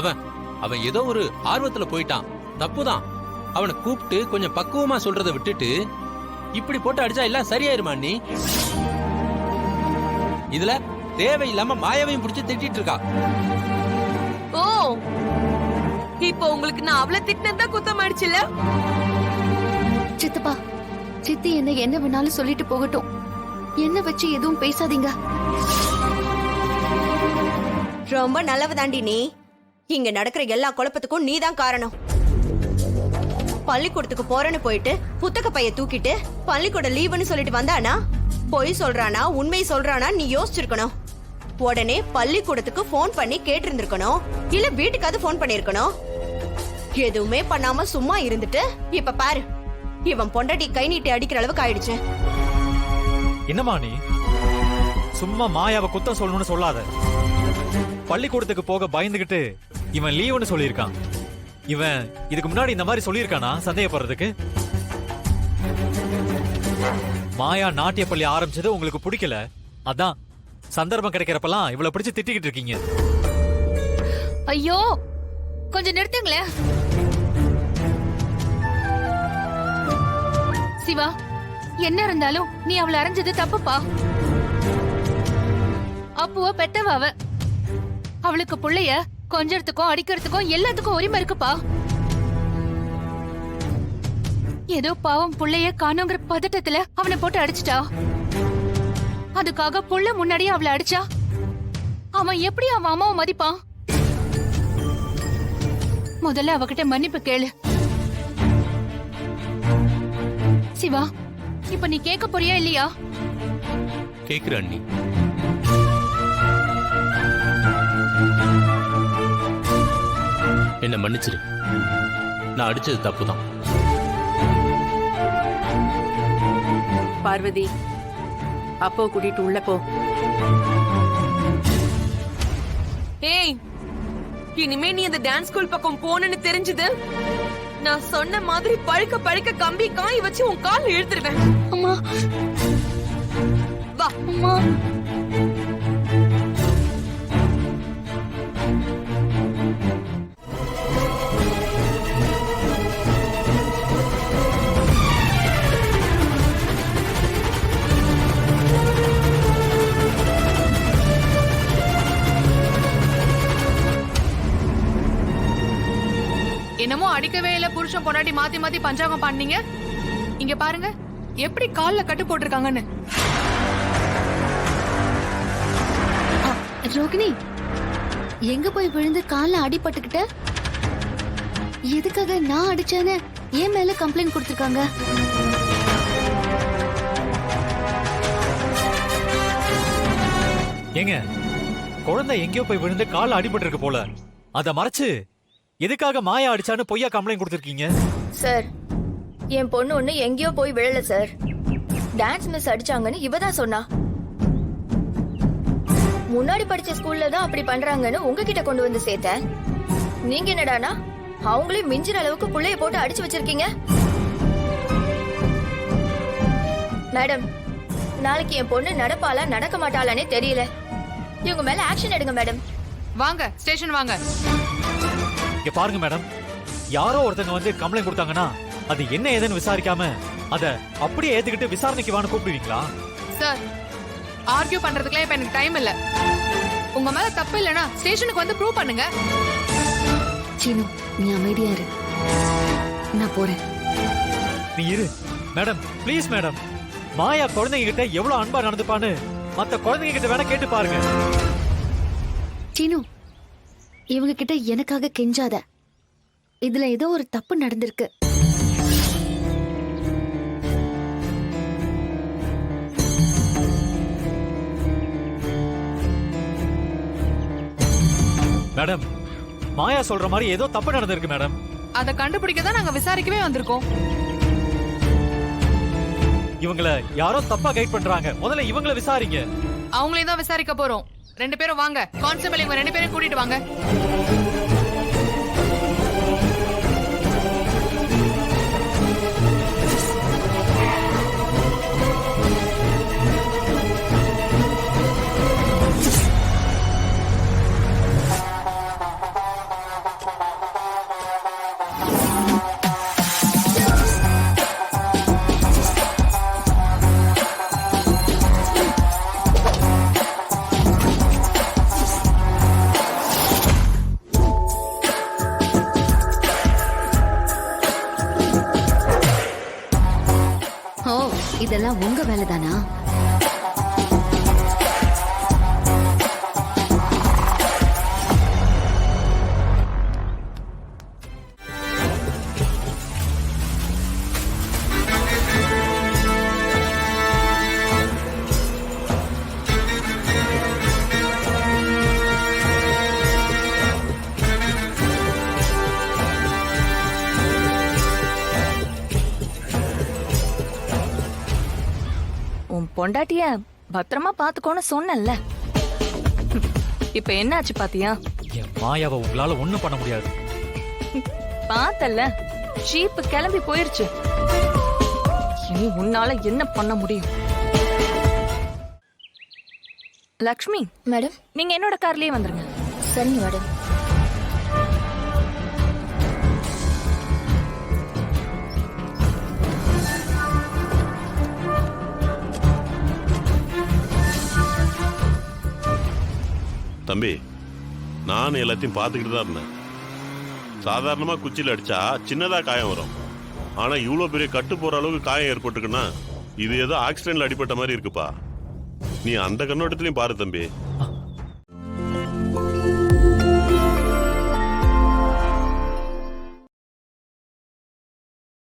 அவன் அவன் ஏதோ ஒரு ஆர்வத்துல போயிட்டான், தப்புதான். அவனை கூப்பிட்டு கொஞ்சம் பக்குவமா சொல்றதை விட்டுட்டு இப்படி போட்டு அடிச்சா எல்லாம் சரியாயிருமா? நீ இதுல தேவையில்லாம மாயாவையும் பிடிச்சு திட்டிட்டு இருக்கா. ஓ, இப்போ உங்களுக்கு நான் அவளை திட்டினதா குத்தம் ஆயிடுச்சுல? சித்தப்பா, சித்தி என்ன வேணாலும் சொல்லிட்டு போகட்டும். என்ன வச்சு எதுவும் பேசாதீங்க. ரொம்ப நல்லவதாண்டி நீ. இங்க நடக்கிற எல்லா குழப்பத்துக்கும் நீதான் காரணம். பள்ளிக்கூடத்துக்கு போறேன்னு போயிட்டு புத்தக பைய தூக்கிட்டு பள்ளிக்கூட லீவுன்னு சொல்லிட்டு வந்தானா? பொய் சொல்றானா உண்மை சொல்றானா நீ யோசிச்சிருக்கணும். உடனே பள்ளிக்கூடத்துக்கு போன் பண்ணி கேட்டிருந்திருக்கணும், இல்ல வீட்டுக்காவது போன் பண்ணிருக்கணும். எதுவுமே பண்ணாம சும்மா இருந்துட்டு இப்ப பாரு, இவன் பொண்டாட்டி கை நீட்டி அடிக்கிற அளவுக்கு ஆயிடுச்சு. என்னமா நீ சும்மா மாயாவை குத்தம் சொல்லணும்னு சொல்லாத. பள்ளிக்கூடத்துக்கு போக பயந்துகிட்டு இவன் லீவுன்னு சொல்லியிருக்கான். இவன் இதுக்கு முன்னாடி இந்த மாதிரி சொல்லியிருக்கானா சந்தேகப்படுறதுக்கு? மாயா நாட்டிய பள்ளி ஆரம்பிச்சது உங்களுக்கு பிடிக்கல, அதான் சந்தர்ப்பம் கிடைக்கிறப்பெல்லாம் இவளை பிடிச்சு திட்டிக்கிட்டு இருக்கீங்க. ஐயோ, கொஞ்சம் நிறுத்துங்களேன். சிவா, என்ன இருந்தாலும் நீ அவளை அரைஞ்சது தப்புப்பா. அப்புவ பெத்தவ அவ. அவளுக்கு புள்ளைய கொஞ்சறதுக்கும் அடிக்கிறதுக்கும் எல்லாத்துக்கும் உரிமை இருக்குப்பா. ஏதோ பாவம் புள்ளைய காணுங்கிற பதட்டத்துல அவனை போட்டு அடிச்சிட்டா. அதுக்காக புள்ள முன்னாடியே அவளை அடிச்சா அவன் எப்படி அவன் அம்மாவை மதிப்பான்? முதல்ல அவகிட்ட மன்னிப்பு கேளு. சிவா, இப்ப நீ கேட்க போறியா இல்லையா? கேக்குற அண்ணி. என்ன மன்னிச்சிரு, நான் அடிச்சது தப்புதான். பார்வதி, அப்போ கூட்டிட்டு உள்ள போ. ஏய், இனிமே நீ அந்த டான்ஸ் ஸ்கூல் பக்கம் போனன்னு தெரிஞ்சது, நான் சொன்ன மாதிரி பழுக்க பழுக்க கம்பி காய் வச்சு உன் கால் இழுத்துருவேன். அம்மா, வா. அம்மா. என்னமோ அடிக்கவே இல்ல, புருஷன் பொண்டாட்டி மாத்தி மாத்தி பஞ்சாங்கம் பண்ணீங்க. இங்க பாருங்க எப்படி கால்ல கட்டு போட்டிருக்காங்கன்னு. ரோகிணி, எங்க போய் விழுந்து கால்ல அடிபட்டுக்கிட்ட? எதுக்காக நான் அடிச்சேன்னு என் மேல கம்ப்ளைண்ட் கொடுத்திருக்காங்க. ஏங்க, குழந்தை எங்கேயோ போய் விழுந்து கால அடிபட்டு இருக்கு போல, அத மறைச்சு எதுக்காக மாயா அடிச்சான்னு பொய்யா கம்ப்ளைண்ட் கொடுத்திருக்கீங்க? சார், என் பொண்ணு ஒண்ணு எங்கேயோ போய் விழல சார். டான்ஸ் மிஸ் அடிச்சாங்கன்னு இவதான் சொன்னா. முன்னாடி படிச்ச ஸ்கூல்ல தான் அப்படி பண்றாங்கன்னு உங்ககிட்ட கொண்டு வந்து சேர்த்தேன். நீங்க என்னடானா அவங்களே மிஞ்சிற அளவுக்கு புள்ளைய போட்டு அடிச்சு வச்சிருக்கீங்க. மேடம், நாளைக்கு என் பொண்ணு நடப்பாளா நடக்க மாட்டாளானே தெரியல. இவங்க மேல ஆக்ஷன் எடுங்க மேடம். வாங்க, ஸ்டேஷன் வாங்க. இங்க பாருங்க மேடம், யாரோ ஒருத்தங்க வந்து கம்ப்ளைண்ட் கொடுத்தாங்கன்னா அது என்ன ஏதுன்னு விசாரிக்காம அத அப்படியே ஏத்துக்கிட்டு விசாரணைக்கு வான்னு கூப்பிடுவீங்களா? சார், ஆர்கியூ பண்றதுக்குலாம் இப்ப எனக்கு டைம் இல்ல. உங்க மேல தப்பு இல்லனா ஸ்டேஷனுக்கு வந்து ப்ரூவ் பண்ணுங்க. சீனு, நீ அமைதியா இரு, நான் போறேன். நீ இரு மேடம், ப்ளீஸ் மேடம். மாயா குழந்தைங்க கிட்ட எவ்வளவு அன்பா நடந்துப்பான்னு மத்த குழந்தைங்க கிட்ட வேணா கேட்டு பாருங்க. சீனு, இவங்க கிட்ட எனக்காக கெஞ்சாத. இதுல ஏதோ ஒரு தப்பு நடந்திருக்கு. மேடம், மாயா சொல்ற மாதிரி ஏதோ தப்பு நடந்திருக்கு மேடம். அதை கண்டுபிடிக்க தான் நாங்க விசாரிக்கவே வந்திருக்கோம். இவங்கள யாரோ தப்பா கைட் பண்றாங்க, முதல்ல இவங்கள விசாரிங்க. அவங்களையும் தான் விசாரிக்க போறோம். 2 பேரும் வாங்க. கான்ஸ்டபிள், இவங்க 2 பேரும் கூட்டிட்டு வாங்க. ஓ இதெல்லாம் உங்க வேலைதானா? உன் பொண்டாட்டிய பத்திரமா பாத்துக்கோன்னு சொன்னேன்ல. இப்ப என்னாச்சு பாத்தியா? என் மாயாவை உங்களால ஒண்ணும் பண்ண முடியாது. பார்த்தல்ல, ஷீப் கிளம்பி போயிருச்சு. இனி உன்னால என்ன பண்ண முடியும்? லக்ஷ்மி மேடம். நீங்க என்னோட கார்லயே வந்துருங்க. சரிங்க மேடம். தம்பி, நான் எல்லாத்தையும் பார்த்துக்கிட்டு தான் இருந்தேன். சாதாரணமா குச்சியில் அடிச்சா சின்னதா காயம் வரும். ஆனா இவ்வளவு பெரிய கட்டு போற அளவுக்கு காயம் ஏற்பட்டுக்குன்னா இது ஏதோ ஆக்சிடென்ட்ல அடிபட்ட மாதிரி இருக்குப்பா. நீ அந்த கண்ணோட்டத்திலையும் பாரு தம்பி.